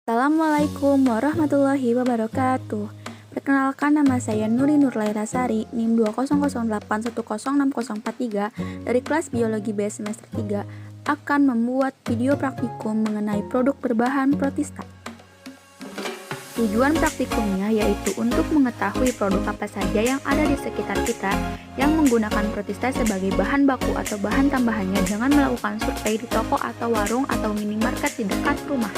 Assalamualaikum warahmatullahi wabarakatuh. Perkenalkan, nama saya Nuri Nurlairasari, NIM 20081060043 dari kelas Biologi B semester 3 akan membuat video praktikum mengenai produk berbahan protista. Tujuan praktikumnya yaitu untuk mengetahui produk apa saja yang ada di sekitar kita yang menggunakan protista sebagai bahan baku atau bahan tambahannya dengan melakukan survei di toko atau warung atau minimarket di dekat rumah.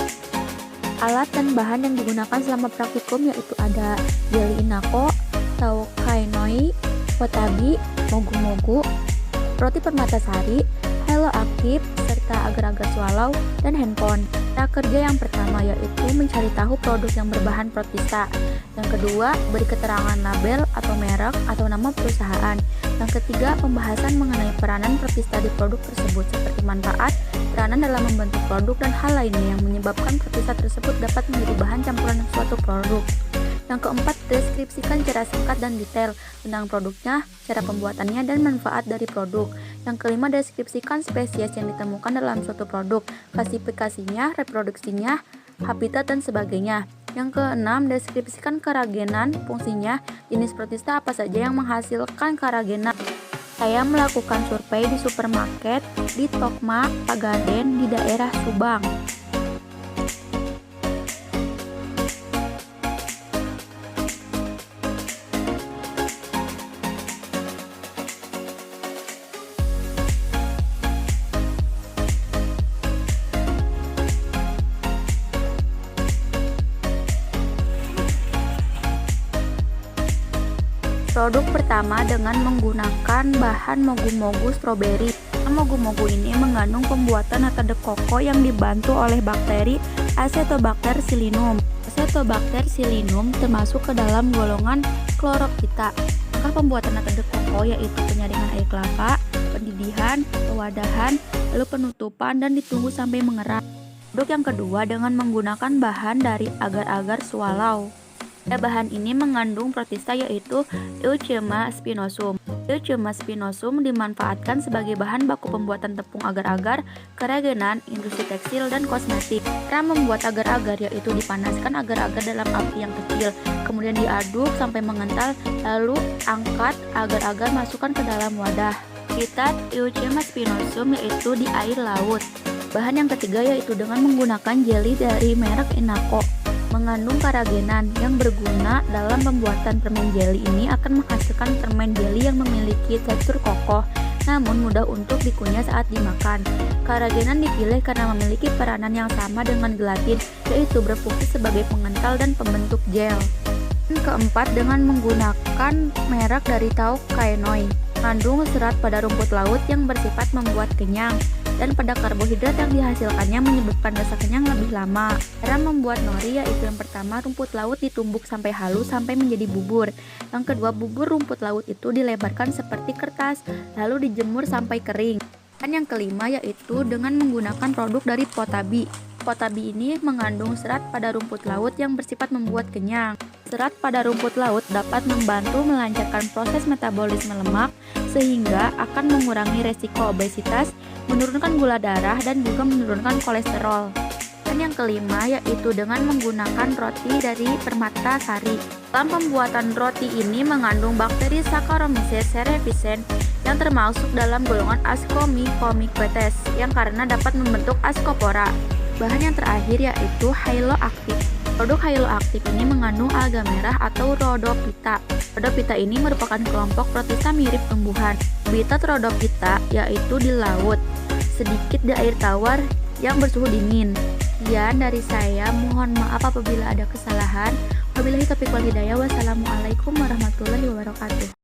Alat dan bahan yang digunakan selama praktikum yaitu ada jeli inako, tahu kainoi, watabi, mogu-mogu, roti permatasari, Hello Active, serta agar-agar swallow, dan handphone. Cara kerja yang pertama yaitu mencari tahu produk yang berbahan protista. Yang kedua, beri keterangan label atau merek atau nama perusahaan. Yang ketiga, pembahasan mengenai peranan protista di produk tersebut seperti manfaat, peranan dalam membentuk produk, dan hal lainnya yang menyebabkan protista tersebut dapat menjadi bahan campuran suatu produk. Yang keempat, deskripsikan secara singkat dan detail tentang produknya, cara pembuatannya, dan manfaat dari produk. Yang kelima, deskripsikan spesies yang ditemukan dalam suatu produk, klasifikasinya, reproduksinya, habitat, dan sebagainya. Yang keenam, deskripsikan keragenan, fungsinya, jenis protista apa saja yang menghasilkan keragenan. Saya melakukan survei di supermarket, di Tokma, Pagaden, di daerah Subang. Produk pertama dengan menggunakan bahan mogu-mogu stroberi. Mogu-mogu ini mengandung pembuatan nata de coco yang dibantu oleh bakteri Acetobacter psilinum. Acetobacter psilinum termasuk ke dalam golongan Chlorophyta. Langkah pembuatan nata de coco yaitu penyaringan air kelapa, pendidihan, pewadahan, lalu penutupan, dan ditunggu sampai mengeras. Produk yang kedua dengan menggunakan bahan dari agar-agar swallow. Bahan ini mengandung protista yaitu Euchema spinosum. Euchema spinosum dimanfaatkan sebagai bahan baku pembuatan tepung agar-agar, keragenan, industri tekstil, dan kosmetik. Cara membuat agar-agar yaitu dipanaskan agar-agar dalam api yang kecil, kemudian diaduk sampai mengental, lalu angkat agar-agar masukkan ke dalam wadah. Citat Euchema spinosum yaitu di air laut. Bahan yang ketiga yaitu dengan menggunakan jeli dari merek Inako. Mengandung keragenan yang berguna dalam pembuatan permen jeli ini akan menghasilkan permen jeli yang memiliki tekstur kokoh namun mudah untuk dikunyah saat dimakan. Keragenan dipilih karena memiliki peranan yang sama dengan gelatin, yaitu berfungsi sebagai pengental dan pembentuk gel. Dan keempat, dengan menggunakan merek dari tahu kainoi. Mengandung serat pada rumput laut yang bersifat membuat kenyang, dan pada karbohidrat yang dihasilkannya menyebabkan rasa kenyang lebih lama. Cara membuat nori yaitu yang pertama, rumput laut ditumbuk sampai halus sampai menjadi bubur. Yang kedua, bubur rumput laut itu dilebarkan seperti kertas lalu dijemur sampai kering. Dan yang kelima yaitu dengan menggunakan produk dari potabi. Potabi ini mengandung serat pada rumput laut yang bersifat membuat kenyang. Serat pada rumput laut dapat membantu melancarkan proses metabolisme lemak sehingga akan mengurangi resiko obesitas, menurunkan gula darah, dan juga menurunkan kolesterol. Dan yang kelima yaitu dengan menggunakan roti dari Permatasari. Dalam pembuatan roti ini mengandung bakteri Saccharomyces cerevisiae yang termasuk dalam golongan Ascomycomicetes yang karena dapat membentuk ascopora. Bahan yang terakhir yaitu Hello Active. Produk Hello Active ini mengandung alga merah atau Rhodophyta. Rhodophyta ini merupakan kelompok protista mirip tumbuhan. Habitat Rhodophyta yaitu di laut, sedikit di air tawar yang bersuhu dingin. Sekian dari saya, mohon maaf apabila ada kesalahan. Wabillahi taufiq wal hidayah. Wassalamualaikum warahmatullahi wabarakatuh.